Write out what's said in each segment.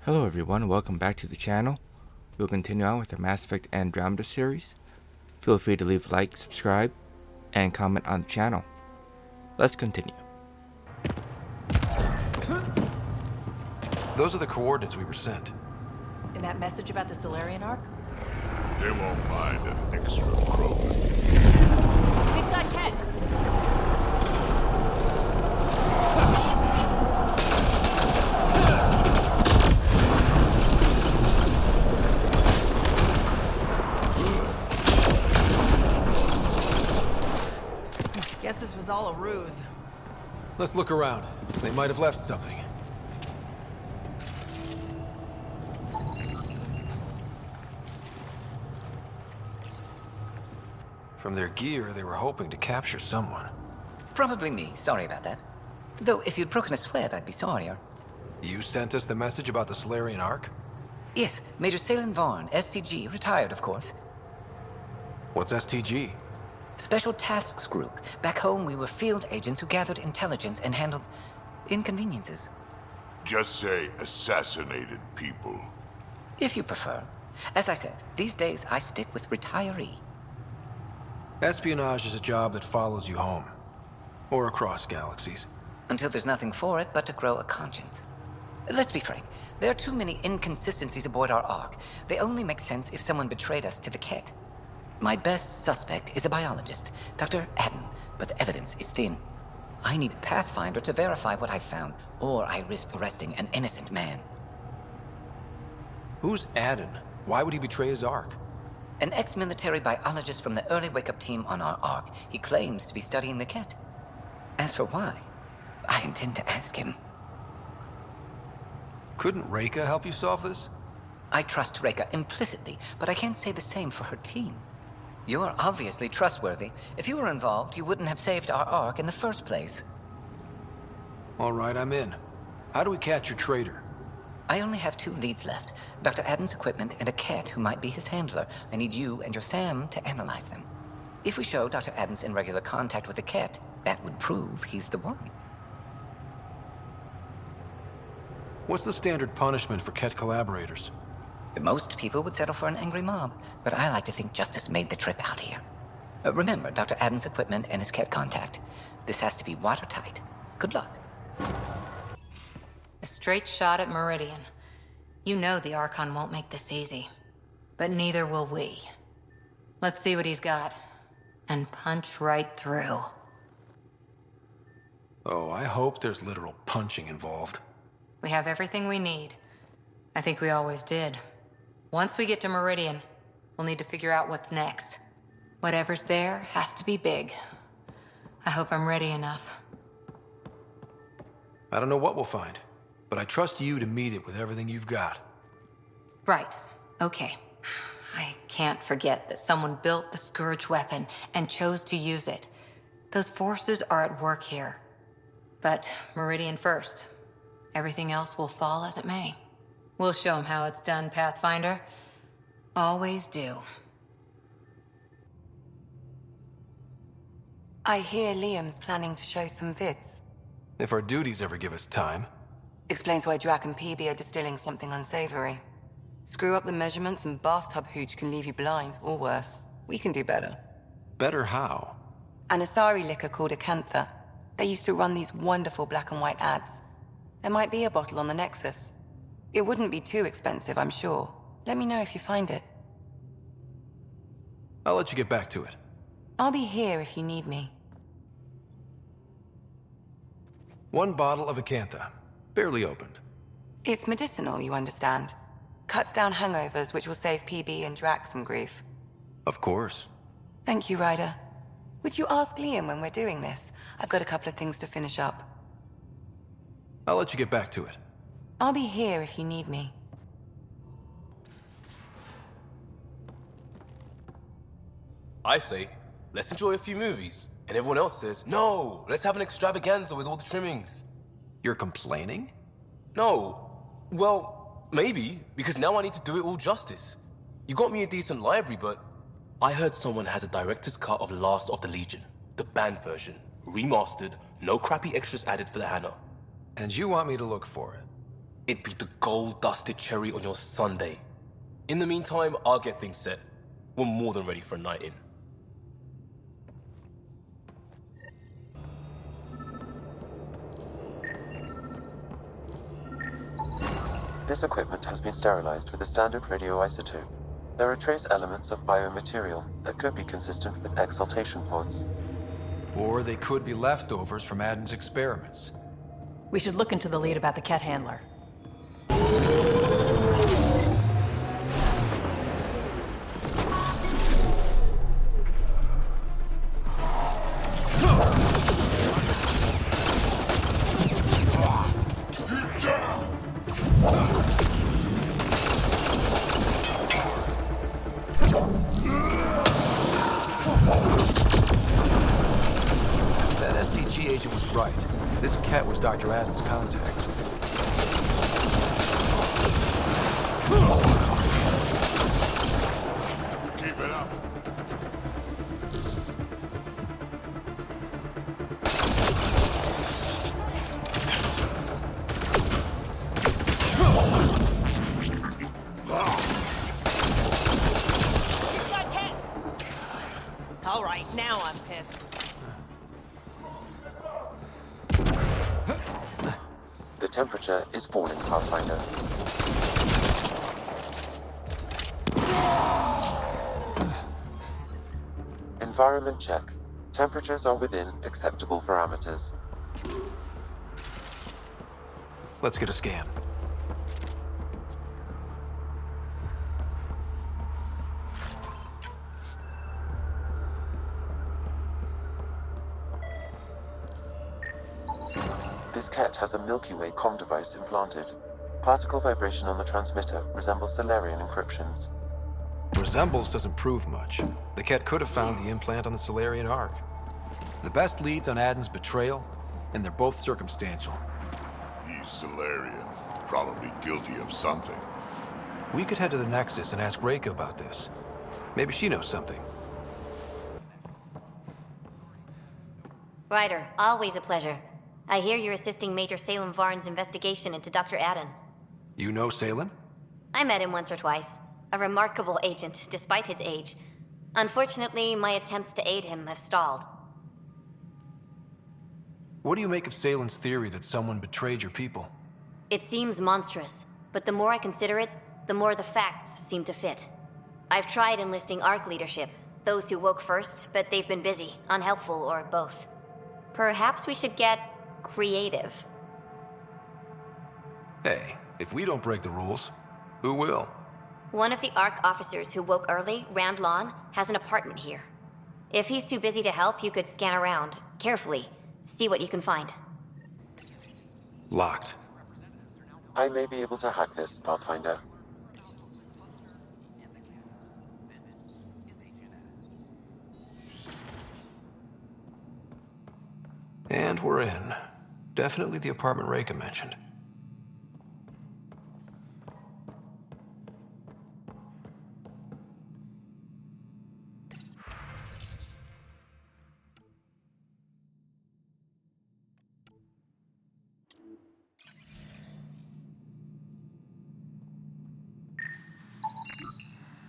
Hello everyone, welcome back to the channel. We'll continue on with our Mass Effect Andromeda series. Feel free to leave a like, subscribe, and comment on the channel. Let's continue. Those are the coordinates we were sent. And that message about the Salarian Ark? They won't mind an extra Krogan. We've got Kent! Guess this was all a ruse. Let's look around. They might have left something. From their gear, they were hoping to capture someone. Probably me. Sorry about that. Though, if you'd broken a sweat, I'd be sorrier. You sent us the message about the Salarian Ark? Yes, Major Salin Vaughn, STG, retired, of course. What's STG? Special Tasks Group. Back home, we were field agents who gathered intelligence and handled inconveniences. Just say assassinated people. If you prefer. As I said, these days I stick with retiree. Espionage is a job that follows you home. Or across galaxies. Until there's nothing for it but to grow a conscience. Let's be frank, there are too many inconsistencies aboard our Ark. They only make sense if someone betrayed us to the Ket. My best suspect is a biologist, Dr. Adden, but the evidence is thin. I need a Pathfinder to verify what I've found, or I risk arresting an innocent man. Who's Adden? Why would he betray his Ark? An ex-military biologist from the early wake-up team on our Ark. He claims to be studying the Ket. As for why, I intend to ask him. Couldn't Reika help you solve this? I trust Reika implicitly, but I can't say the same for her team. You're obviously trustworthy. If you were involved, you wouldn't have saved our Ark in the first place. All right, I'm in. How do we catch your traitor? I only have 2 leads left. Dr. Adden's equipment and a Ket who might be his handler. I need you and your Sam to analyze them. If we show Dr. Adden's in regular contact with the Ket, that would prove he's the one. What's the standard punishment for Ket collaborators? Most people would settle for an angry mob, but I like to think justice made the trip out here. Remember Dr. Adden's equipment and his Ket contact. This has to be watertight. Good luck. A straight shot at Meridian. You know the Archon won't make this easy. But neither will we. Let's see what he's got. And punch right through. Oh, I hope there's literal punching involved. We have everything we need. I think we always did. Once we get to Meridian, we'll need to figure out what's next. Whatever's there has to be big. I hope I'm ready enough. I don't know what we'll find, but I trust you to meet it with everything you've got. Right. Okay. I can't forget that someone built the Scourge weapon and chose to use it. Those forces are at work here. But Meridian first. Everything else will fall as it may. We'll show them how it's done, Pathfinder. Always do. I hear Liam's planning to show some vids. If our duties ever give us time. Explains why Drac and PB are distilling something unsavory. Screw up the measurements and bathtub hooch can leave you blind, or worse. We can do better. Better how? An Asari liquor called Acantha. They used to run these wonderful black and white ads. There might be a bottle on the Nexus. It wouldn't be too expensive, I'm sure. Let me know if you find it. I'll let you get back to it. I'll be here if you need me. 1 bottle of Acantha. Barely opened. It's medicinal, you understand. Cuts down hangovers, which will save PB and Drac some grief. Of course. Thank you, Ryder. Would you ask Liam when we're doing this? I've got a couple of things to finish up. I'll let you get back to it. I'll be here if you need me. I say, let's enjoy a few movies. And everyone else says, no, let's have an extravaganza with all the trimmings. You're complaining? No. Well, maybe, because now I need to do it all justice. You got me a decent library, but I heard someone has a director's cut of Last of the Legion, the banned version, remastered, no crappy extras added for the Hannah. And you want me to look for it? it'd be the gold-dusted cherry on your sundae. In the meantime, I'll get things set. We're more than ready for a night in. This equipment has been sterilized with a standard radioisotope. There are trace elements of biomaterial that could be consistent with exaltation pods. Or they could be leftovers from Aden's experiments. We should look into the lead about the Ket handler. That STG agent was right. This Ket was Dr. Aden's contact. Keep it up. We've got Ket! All right, now I'm pissed. The temperature is falling, Pathfinder. Environment check. Temperatures are within acceptable parameters. Let's get a scan. This Ket has a Milky Way comm device implanted. Particle vibration on the transmitter resembles Salarian encryptions. Resembles doesn't prove much. The Ket could have found the implant on the Salarian Ark. The best leads on Aden's betrayal, and they're both circumstantial. He's Salarian. Probably guilty of something. We could head to the Nexus and ask Reika about this. Maybe she knows something. Ryder, always a pleasure. I hear you're assisting Major Salem Varn's investigation into Dr. Aden. You know Salem? I met him once or twice. A remarkable agent, despite his age. Unfortunately, my attempts to aid him have stalled. What do you make of Salem's theory that someone betrayed your people? It seems monstrous, but the more I consider it, the more the facts seem to fit. I've tried enlisting Ark leadership, those who woke first, but they've been busy, unhelpful, or both. Perhaps we should get creative. Hey, if we don't break the rules, who will? One of the Ark officers who woke early, Rand Lon, has an apartment here. If he's too busy to help, you could scan around, carefully, see what you can find. Locked. I may be able to hack this, Pathfinder. And we're in. Definitely the apartment Reika mentioned.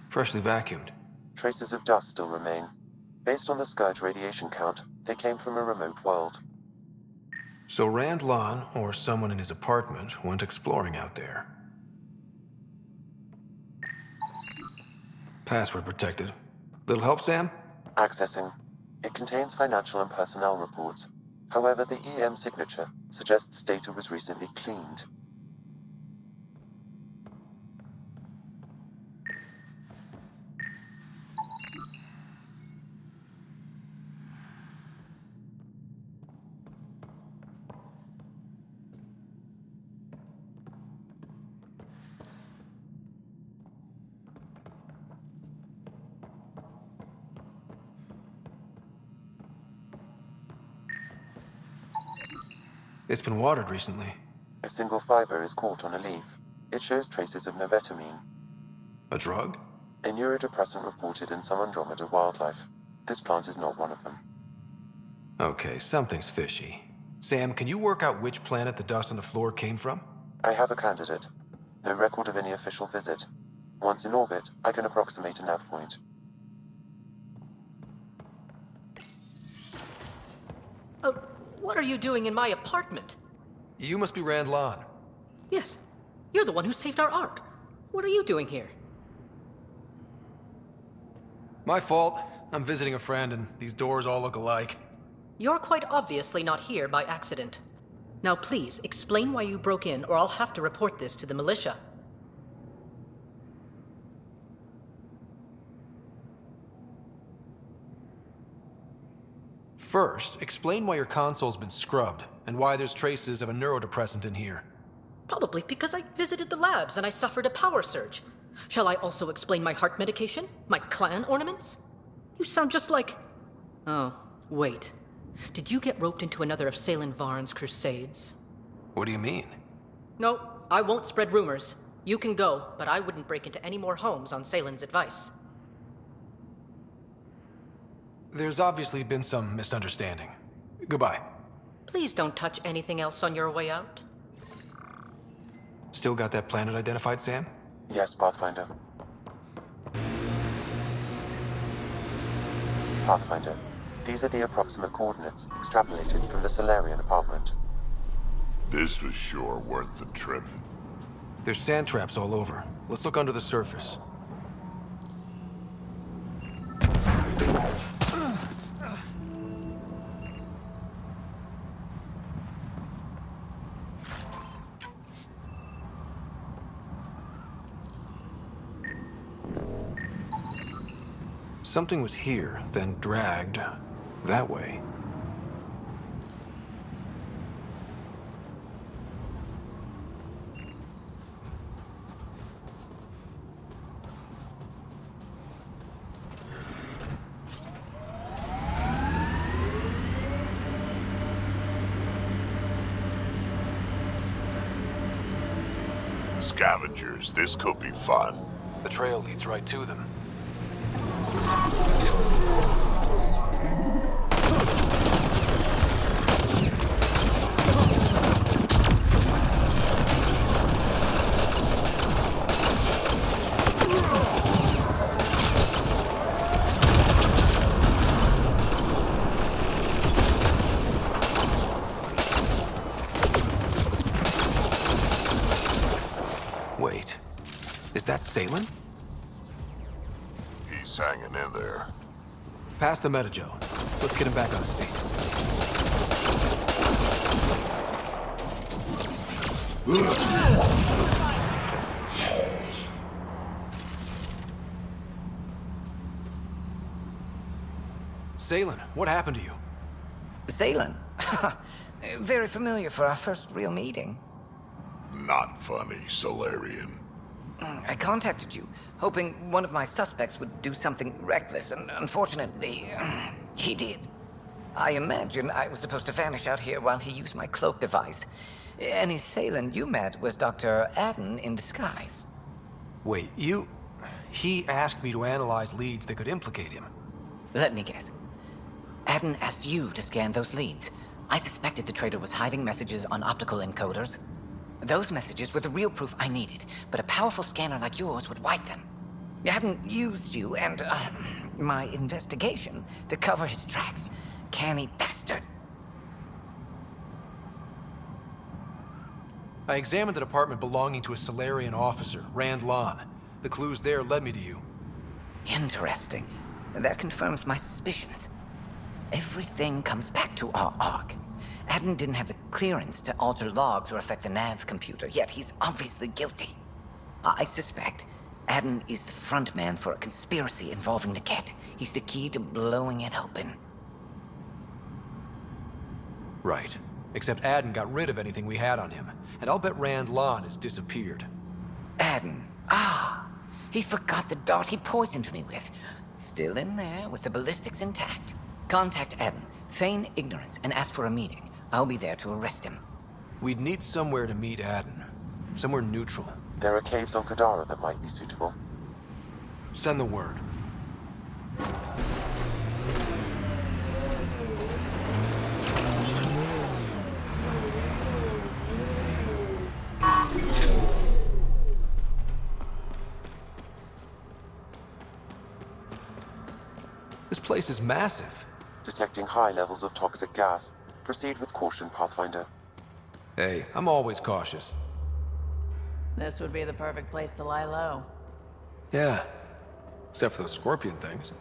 Freshly vacuumed. Traces of dust still remain. Based on the Scourge radiation count, they came from a remote world. So Rand Lon, or someone in his apartment, went exploring out there. Password protected. Little help, Sam? Accessing. It contains financial and personnel reports. However, the EM signature suggests data was recently cleaned. It's been watered recently. A single fiber is caught on a leaf. It shows traces of novetamine, A drug? a neurodepressant reported in some Andromeda wildlife. This plant is not one of them. Okay, something's fishy. Sam, can you work out which planet the dust on the floor came from? I have a candidate. No record of any official visit. Once in orbit, I can approximate a nav point. What are you doing in my apartment? You must be Rand Lan. Yes, you're the one who saved our Ark. What are you doing here? My fault. I'm visiting a friend, and these doors all look alike. You're quite obviously not here by accident. Now please, explain why you broke in, or I'll have to report this to the militia. First, explain why your console's been scrubbed, and why there's traces of a neurodepressant in here. Probably because I visited the labs and I suffered a power surge. Shall I also explain my heart medication? My clan ornaments? You sound just like... Oh, wait. Did you get roped into another of Salen Varn's crusades? What do you mean? No, I won't spread rumors. You can go, but I wouldn't break into any more homes on Salen's advice. There's obviously been some misunderstanding. Goodbye. Please don't touch anything else on your way out. Still got that planet identified, Sam? Yes, Pathfinder. Pathfinder, these are the approximate coordinates extrapolated from the Salarian apartment. This was sure worth the trip. There's sand traps all over. Let's look under the surface. Something was here, then dragged that way. Scavengers, this could be fun. The trail leads right to them. Wait, is that Salen? He's hanging in there. Pass the Metajo. Let's get him back on his feet. Salen, what happened to you? Salen? Very familiar for our first real meeting. Not funny, Salarian. I contacted you, hoping one of my suspects would do something reckless, and unfortunately, he did. I imagine I was supposed to vanish out here while he used my cloak device. Any Salen you met was Dr. Adden in disguise. Wait, He asked me to analyze leads that could implicate him. Let me guess. Adden asked you to scan those leads. I suspected the traitor was hiding messages on optical encoders. Those messages were the real proof I needed, but a powerful scanner like yours would wipe them. Adden used you and, my investigation to cover his tracks. Canny bastard. I examined the department belonging to a Salarian officer, Rand Lan. The clues there led me to you. Interesting. That confirms my suspicions. Everything comes back to our Ark. Adden didn't have the clearance to alter logs or affect the nav computer, yet he's obviously guilty. I suspect Adden is the front man for a conspiracy involving the Ket. He's the key to blowing it open. Right. Except Adden got rid of anything we had on him, and I'll bet Rand Lan has disappeared. Adden. He forgot the dart he poisoned me with. Still in there with the ballistics intact. Contact Adden, feign ignorance, and ask for a meeting. I'll be there to arrest him. We'd need somewhere to meet Adden. Somewhere neutral. There are caves on Kadara that might be suitable. Send the word. place is massive. Detecting high levels of toxic gas. Proceed with caution, Pathfinder. Hey, I'm always cautious. This would be the perfect place to lie low. Yeah. Except for those scorpion things.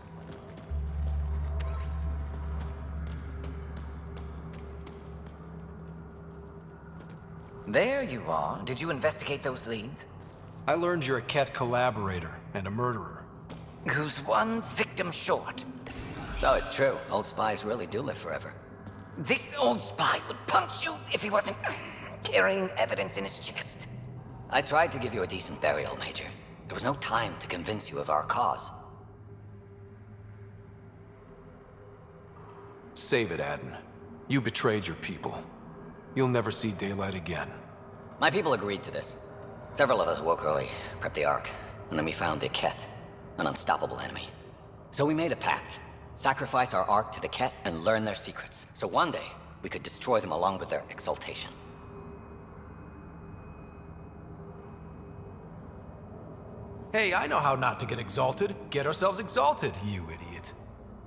There you are. Did you investigate those leads? I learned you're a Ket collaborator and a murderer. Who's one victim short? Oh, it's true. Old spies really do live forever. This old spy would punch you if he wasn't carrying evidence in his chest. I tried to give you a decent burial, Major. There was no time to convince you of our cause. Save it, Aden. You betrayed your people. You'll never see daylight again. My people agreed to this. Several of us woke early, prepped the Ark, and then we found the Ket, an unstoppable enemy. So we made a pact. Sacrifice our Ark to the Ket and learn their secrets, so one day we could destroy them along with their exaltation. Hey, I know how not to get exalted. Get ourselves exalted, you idiot.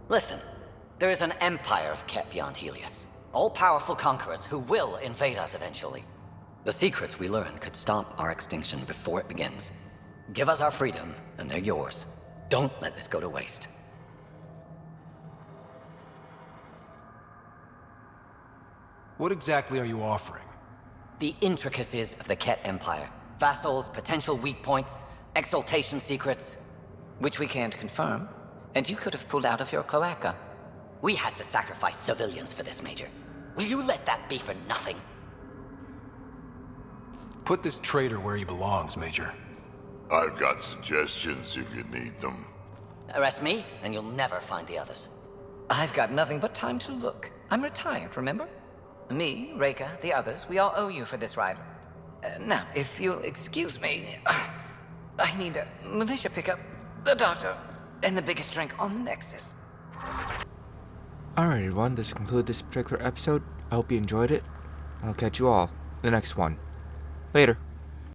Listen, there is an empire of Ket beyond Helios. All-powerful conquerors who will invade us eventually. The secrets we learn could stop our extinction before it begins. Give us our freedom, and they're yours. Don't let this go to waste. What exactly are you offering? The intricacies of the Ket Empire. Vassals, potential weak points, exaltation secrets. Which we can't confirm. And you could have pulled out of your cloaca. We had to sacrifice civilians for this, Major. Will you let that be for nothing? Put this traitor where he belongs, Major. I've got suggestions if you need them. Arrest me, and you'll never find the others. I've got nothing but time to look. I'm retired, remember? Me, Reika, the others, we all owe you for this ride. Now, if you'll excuse me, I need a militia pickup, the doctor, and the biggest drink on the Nexus. Alright everyone, this concludes this particular episode. I hope you enjoyed it. I'll catch you all in the next one. Later.